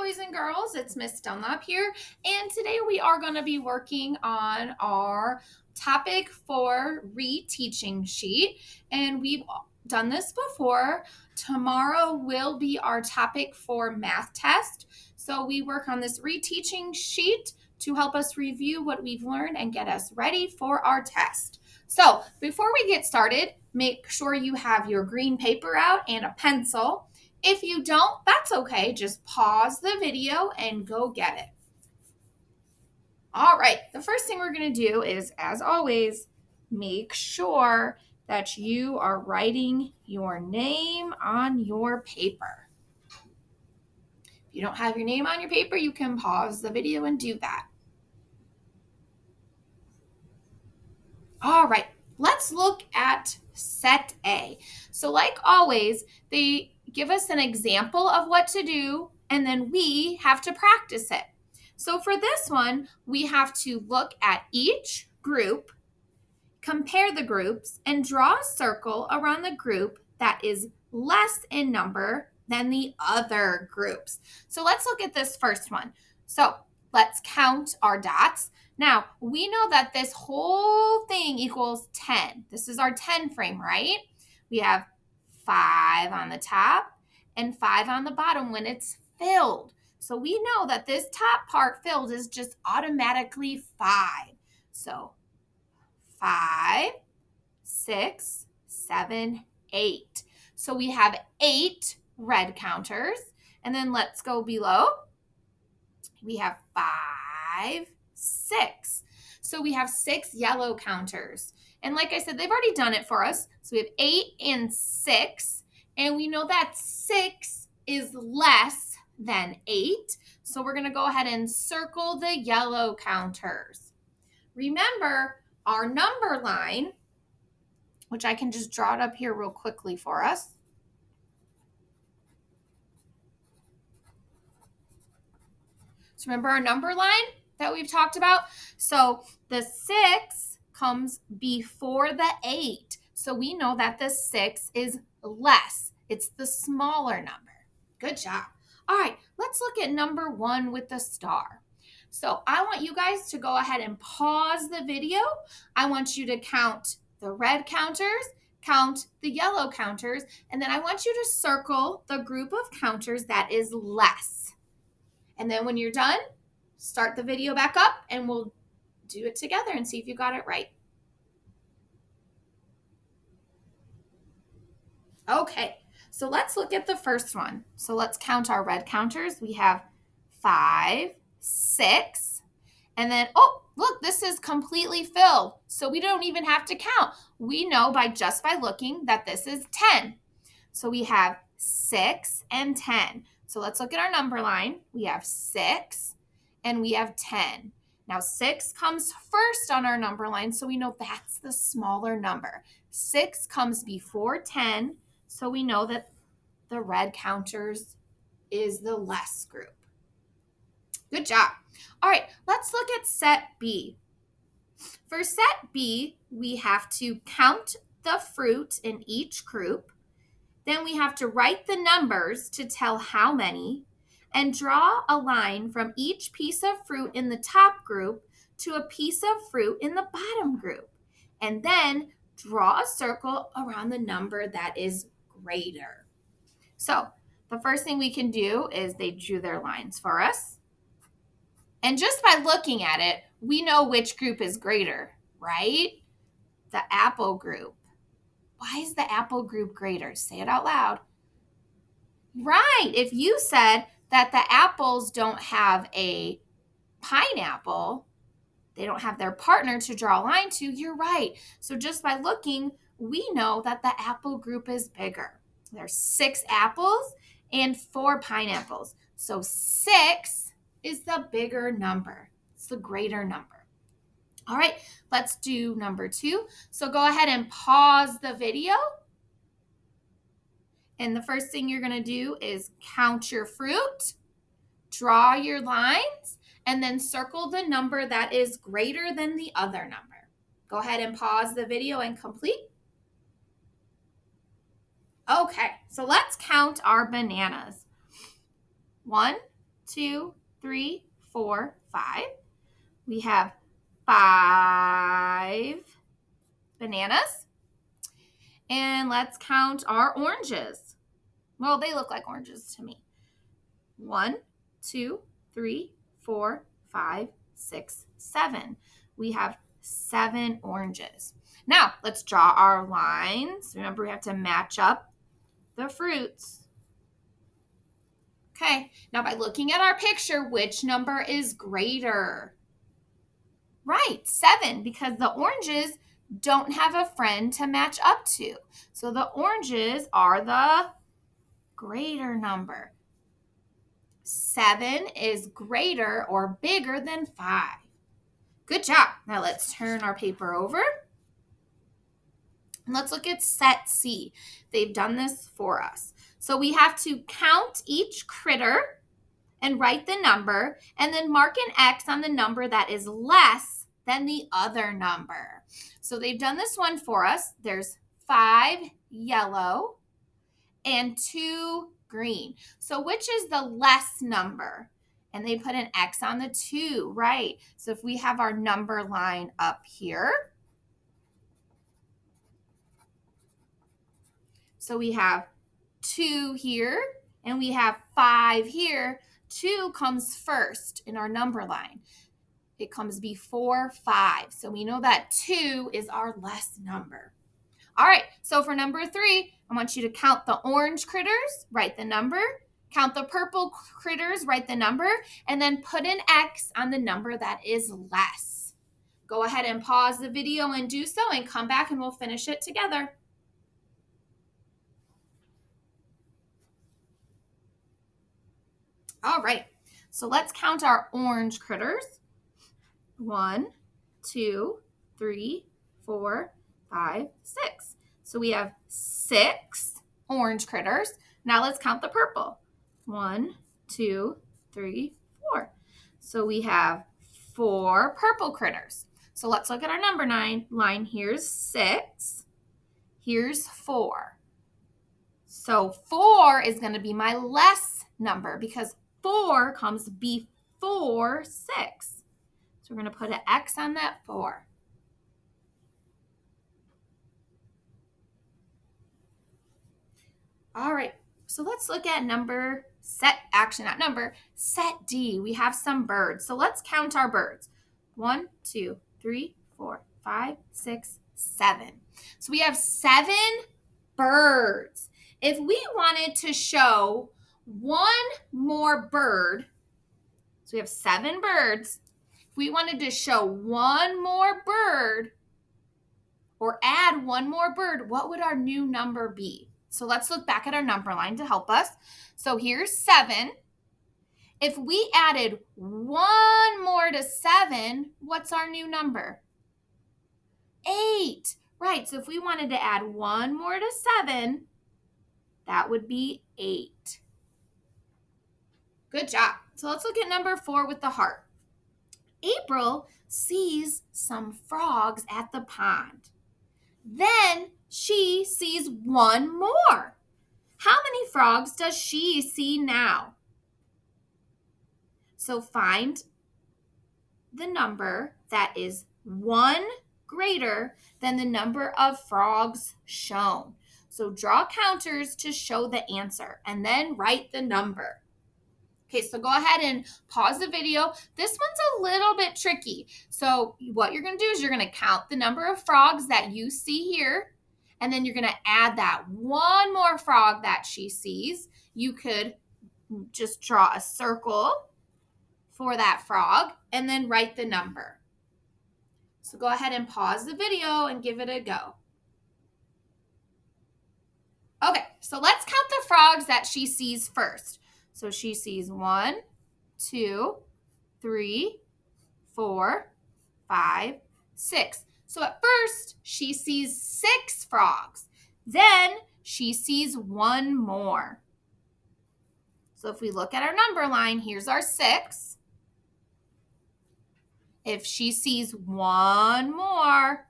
boys and girls, it's Miss Dunlap here, and today we are going to be working on our topic for reteaching sheet, and we've done this before. Tomorrow will be our topic for math test, so we work on this reteaching sheet to help us review what we've learned and get us ready for our test. So before we get started, make sure you have your green paper out and a pencil. If you don't, that's okay. Just pause the video and go get it. All right, the first thing we're going to do is, as always, make sure that you are writing your name on your paper. If you don't have your name on your paper, you can pause the video and do that. All right, let's look at set A. So like always, they give us an example of what to do, and then we have to practice it. So for this one, we have to look at each group, compare the groups, and draw a circle around the group that is less in number than the other groups. So let's look at this first one. So let's count our dots. Now, we know that this whole thing equals 10. This is our 10 frame, right? We have 5 on the top and 5 on the bottom when it's filled. So we know that this top part filled is just automatically 5. So 5, 6, 7, 8. So we have 8 red counters. And then let's go below. We have 5, 6. So we have 6 yellow counters. And like I said, they've already done it for us. So we have 8 and 6. And we know that 6 is less than 8. So we're going to go ahead and circle the yellow counters. Remember our number line, which I can just draw it up here real quickly for us. So remember our number line that we've talked about? So the 6 comes before the 8. So we know that the 6 is less. It's the smaller number. Good job. All right, let's look at number 1 with the star. So I want you guys to go ahead and pause the video. I want you to count the red counters, count the yellow counters, and then I want you to circle the group of counters that is less. And then when you're done, start the video back up and we'll do it together and see if you got it right. Okay, so let's look at the first one. So let's count our red counters. We have 5, 6, and then, oh, look, this is completely filled. So we don't even have to count. We know just by looking that this is 10. So we have 6 and 10. So let's look at our number line. We have 6 and we have 10. Now 6 comes first on our number line, so we know that's the smaller number. 6 comes before 10, so we know that the red counters is the less group. Good job. All right, let's look at set B. For set B, we have to count the fruit in each group. Then we have to write the numbers to tell how many, and draw a line from each piece of fruit in the top group to a piece of fruit in the bottom group. And then draw a circle around the number that is greater. So the first thing we can do is they drew their lines for us. And just by looking at it, we know which group is greater, right? The apple group. Why is the apple group greater? Say it out loud. Right. If you said that the apples don't have a pineapple, they don't have their partner to draw a line to, you're right. So just by looking, we know that the apple group is bigger. There's 6 apples and 4 pineapples. So 6 is the bigger number. It's the greater number. All right, let's do number 2. So go ahead and pause the video. And the first thing you're going to do is count your fruit, draw your lines, and then circle the number that is greater than the other number. Go ahead and pause the video and complete. Okay, so let's count our bananas. 1, 2, 3, 4, 5. We have 5 bananas. And let's count our oranges. Well, they look like oranges to me. 1, 2, 3, 4, 5, 6, 7. We have 7 oranges. Now, let's draw our lines. Remember, we have to match up the fruits. Okay, now by looking at our picture, which number is greater? Right, 7, because the oranges don't have a friend to match up to. So the oranges are the greater number. 7 is greater or bigger than 5. Good job. Now let's turn our paper over. And let's look at set C. They've done this for us. So we have to count each critter and write the number, and then mark an X on the number that is less than the other number. So they've done this one for us. There's 5 yellow and 2 green. So which is the less number? And they put an X on the 2, right? So if we have our number line up here, so we have 2 here and we have 5 here. 2 comes first in our number line. It comes before 5. So we know that 2 is our less number. All right, so for number 3, I want you to count the orange critters, write the number, count the purple critters, write the number, and then put an X on the number that is less. Go ahead and pause the video and do so, and come back and we'll finish it together. All right, so let's count our orange critters. 1, 2, 3, 4, 5, 6. So we have 6 orange critters. Now let's count the purple. 1, 2, 3, 4. So we have 4 purple critters. So let's look at our number line. Here's 6. Here's 4. So 4 is going to be my less number because 4 comes before 6. So we're going to put an X on that 4. All right, so let's look at set D. We have some birds. So let's count our birds. 1, 2, 3, 4, 5, 6, 7. So we have 7 birds. If we wanted to show one more bird, so we have 7 birds. If we wanted to show one more bird or add one more bird, what would our new number be? So let's look back at our number line to help us. So here's 7. If we added one more to 7, what's our new number? 8. Right, so if we wanted to add one more to 7, that would be 8. Good job. So let's look at number 4 with the heart. April sees some frogs at the pond. Then she sees one more. How many frogs does she see now? So find the number that is 1 greater than the number of frogs shown. So draw counters to show the answer and then write the number. Okay, so go ahead and pause the video. This one's a little bit tricky. So what you're going to do is you're going to count the number of frogs that you see here, and then you're going to add that one more frog that she sees. You could just draw a circle for that frog and then write the number. So go ahead and pause the video and give it a go. Okay, so let's count the frogs that she sees first. So she sees 1, 2, 3, 4, 5, 6. So at first, she sees 6 frogs. Then she sees one more. So if we look at our number line, here's our 6. If she sees one more,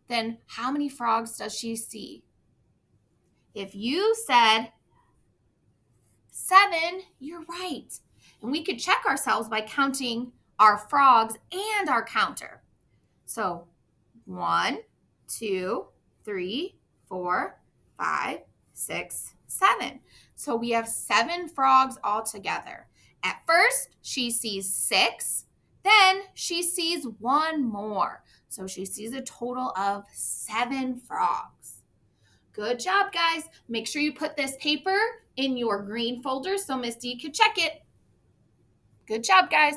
then how many frogs does she see? If you said 7. You're right. And we could check ourselves by counting our frogs and our counter. So 1, 2, 3, 4, 5, 6, 7. So we have 7 frogs all together. At first, she sees 6. Then she sees 1 more. So she sees a total of 7 frogs. Good job, guys. Make sure you put this paper in your green folder so Miss D can check it. Good job, guys.